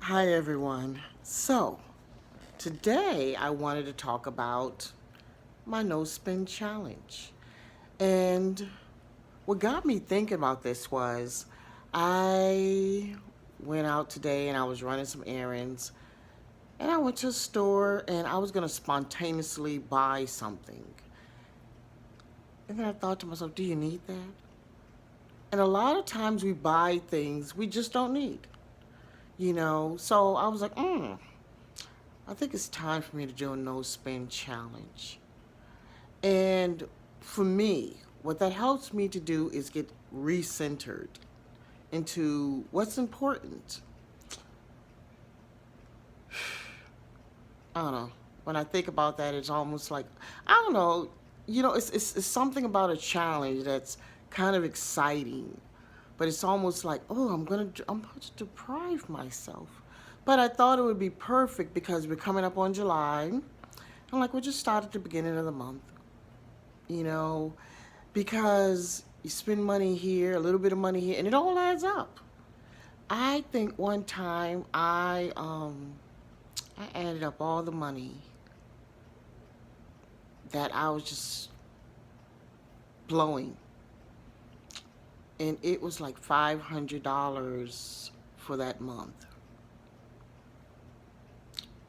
Hi everyone. So, today I wanted to talk about my no spin challenge. And what got me thinking about this was I went out today and I was running some errands and I went to a store and I was going to spontaneously buy something. And then I thought to myself, do you need that? And a lot of times we buy things we just don't need, So I was like, I think it's time for me to do a no spin challenge. And for me, what that helps me to do is get recentered into what's important. I don't know. When I think about that, it's almost like, I don't know, it's something about a challenge that's kind of exciting. But it's almost like, oh, I'm going to deprive myself. But I thought it would be perfect because we're coming up on July. I'm like, we'll just start at the beginning of the month, you know, because you spend money here, a little bit of money here, and it all adds up. I think one time I added up all the money that I was just blowing, and it was like $500 for that month.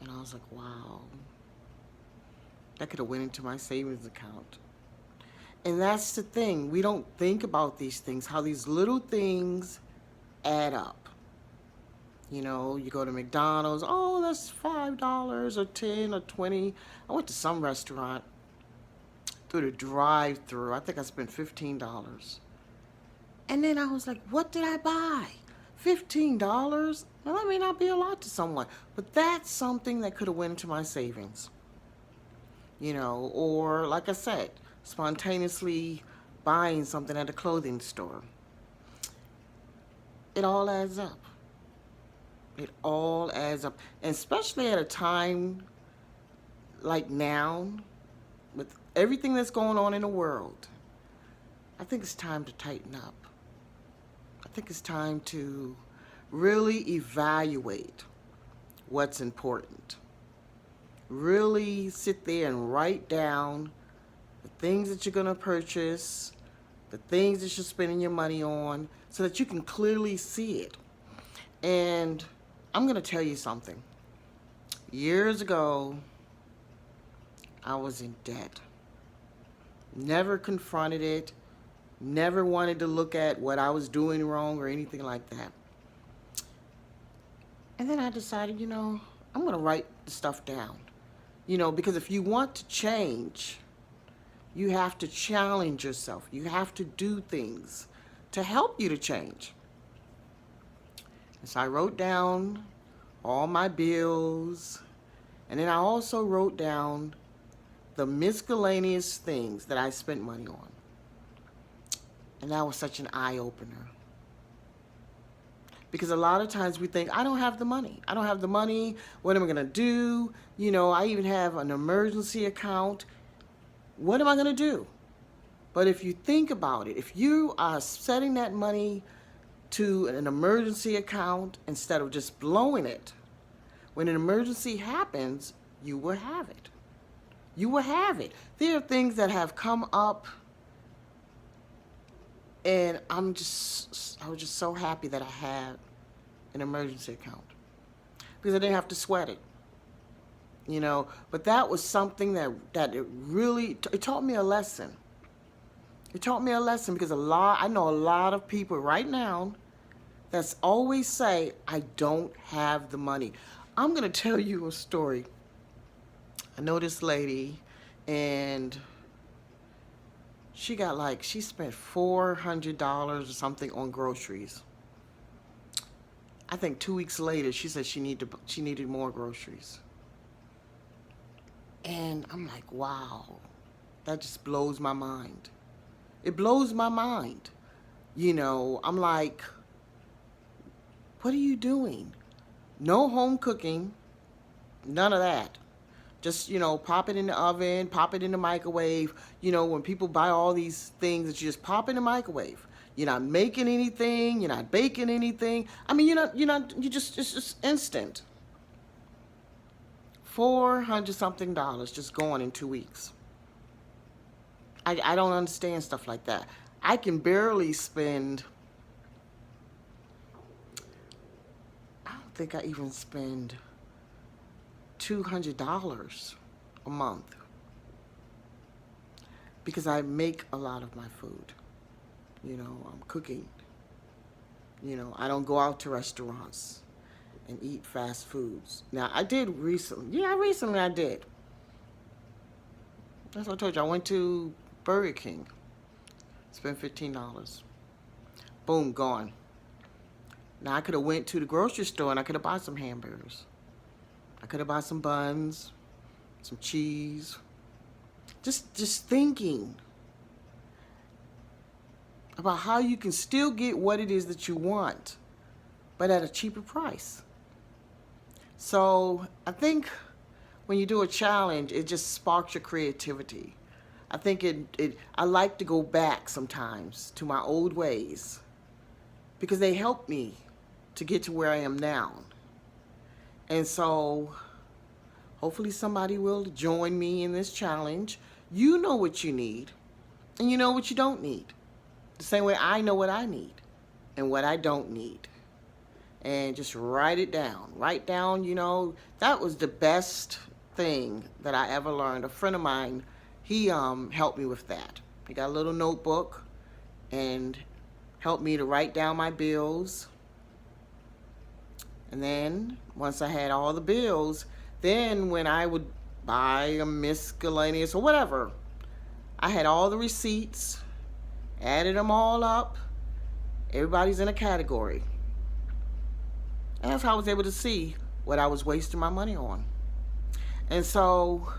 And I was like, wow, that could have went into my savings account. And that's the thing. We don't think about these things, how these little things add up. You go to McDonald's, oh, that's $5 or 10 or 20. I went to some restaurant through the drive-through. I think I spent $15. And then I was like, what did I buy? $15? Now that may not be a lot to someone, but that's something that could have went into my savings. Or like I said, spontaneously buying something at a clothing store. It all adds up. It all adds up. And especially at a time like now, with everything that's going on in the world, I think it's time to tighten up. I think it's time to really evaluate what's important. Really sit there and write down the things that you're going to purchase, the things that you're spending your money on, so that you can clearly see it. And I'm going to tell you something. Years ago, I was in debt. Never confronted it, never wanted to look at what I was doing wrong or anything like that. And then I decided, I'm going to write the stuff down. Because if you want to change, you have to challenge yourself. You have to do things to help you to change. And so I wrote down all my bills, and then I also wrote down the miscellaneous things that I spent money on. And that was such an eye-opener. Because a lot of times we think, I don't have the money. I don't have the money. What am I going to do? I even have an emergency account. What am I going to do? But if you think about it, if you are setting that money to an emergency account instead of just blowing it, when an emergency happens, you will have it. You will have it. There are things that have come up, and I was just so happy that I had an emergency account because I didn't have to sweat it. But that was something that it really, it taught me a lesson. It taught me a lesson because I know a lot of people right now that's always say, I don't have the money. I'm going to tell you a story. I know this lady, and she spent $400 or something on groceries. I think 2 weeks later, she said she needed more groceries. And I'm like, wow, that just blows my mind. It blows my mind. I'm like, what are you doing? No home cooking, none of that. Just, pop it in the oven, pop it in the microwave. When people buy all these things that you just pop in the microwave. You're not making anything. You're not baking anything. I mean, it's just instant. 400 something dollars just gone in 2 weeks. I don't understand stuff like that. I can barely spend, I don't think I even spend $200 a month because I make a lot of my food. I'm cooking. I don't go out to restaurants and eat fast foods. Now, I did recently. Yeah, recently I did. That's what I told you. I went to Burger King. Spent $15. Boom, gone. Now, I could have went to the grocery store and I could have bought some hamburgers. I could have bought some buns, some cheese. Just thinking about how you can still get what it is that you want, but at a cheaper price. So I think when you do a challenge, it just sparks your creativity. I think I like to go back sometimes to my old ways because they helped me to get to where I am now. And so hopefully somebody will join me in this challenge. You know what you need and you know what you don't need. The same way I know what I need and what I don't need. And just write it down. Write down, that was the best thing that I ever learned. A friend of mine, he helped me with that. He got a little notebook and helped me to write down my bills. And then once I had all the bills, then when I would buy a miscellaneous or whatever, I had all the receipts, added them all up. Everybody's in a category. And that's how I was able to see what I was wasting my money on. And so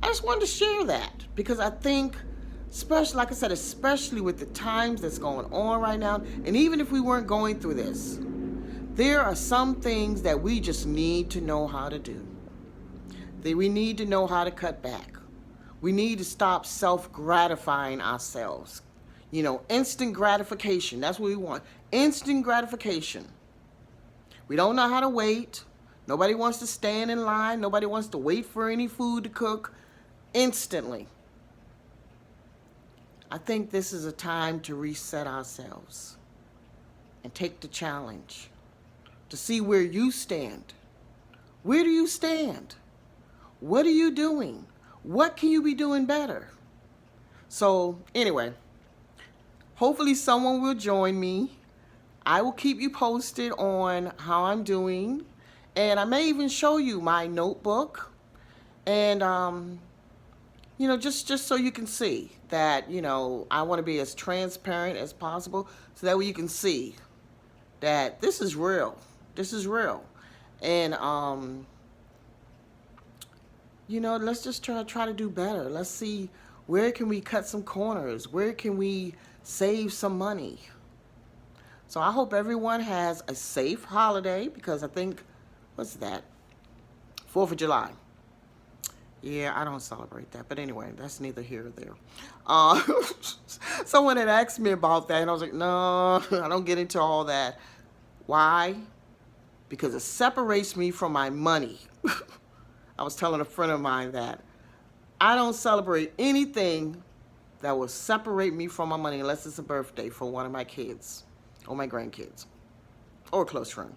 I just wanted to share that because I think, especially, like I said, especially with the times that's going on right now, and even if we weren't going through this, there are some things that we just need to know how to do. We need to know how to cut back. We need to stop self-gratifying ourselves. Instant gratification. That's what we want. Instant gratification. We don't know how to wait. Nobody wants to stand in line. Nobody wants to wait for any food to cook instantly. I think this is a time to reset ourselves and take the challenge to see where you stand. Where do you stand? What are you doing? What can you be doing better? So anyway, hopefully someone will join me. I will keep you posted on how I'm doing. And I may even show you my notebook. And, just so you can see that, I want to be as transparent as possible so that way you can see that this is real. This is real. And, let's just try to do better. Let's see, where can we cut some corners? Where can we save some money? So I hope everyone has a safe holiday because I think, what's that? 4th of July. Yeah, I don't celebrate that. But anyway, that's neither here nor there. Someone had asked me about that and I was like, no, I don't get into all that. Why? Because it separates me from my money. I was telling a friend of mine that I don't celebrate anything that will separate me from my money unless it's a birthday for one of my kids or my grandkids or a close friend.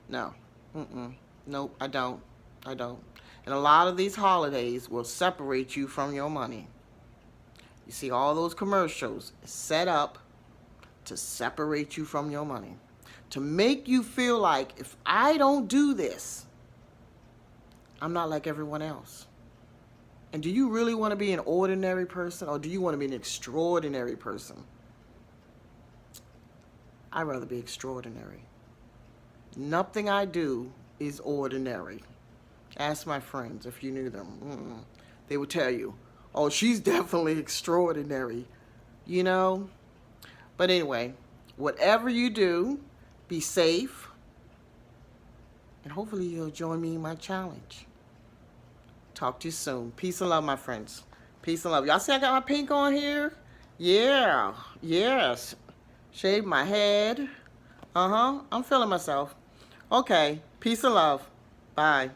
No. Nope, I don't. And a lot of these holidays will separate you from your money. You see all those commercials set up to separate you from your money. To make you feel like if I don't do this, I'm not like everyone else. And do you really want to be an ordinary person or do you want to be an extraordinary person? I'd rather be extraordinary. Nothing I do is ordinary. Ask my friends if you knew them. They would tell you, oh, she's definitely extraordinary, But anyway, whatever you do, be safe. And hopefully you'll join me in my challenge. Talk to you soon. Peace and love, my friends. Peace and love. Y'all see I got my pink on here? Yeah, yes. Shave my head. I'm feeling myself. Okay, peace and love. Bye.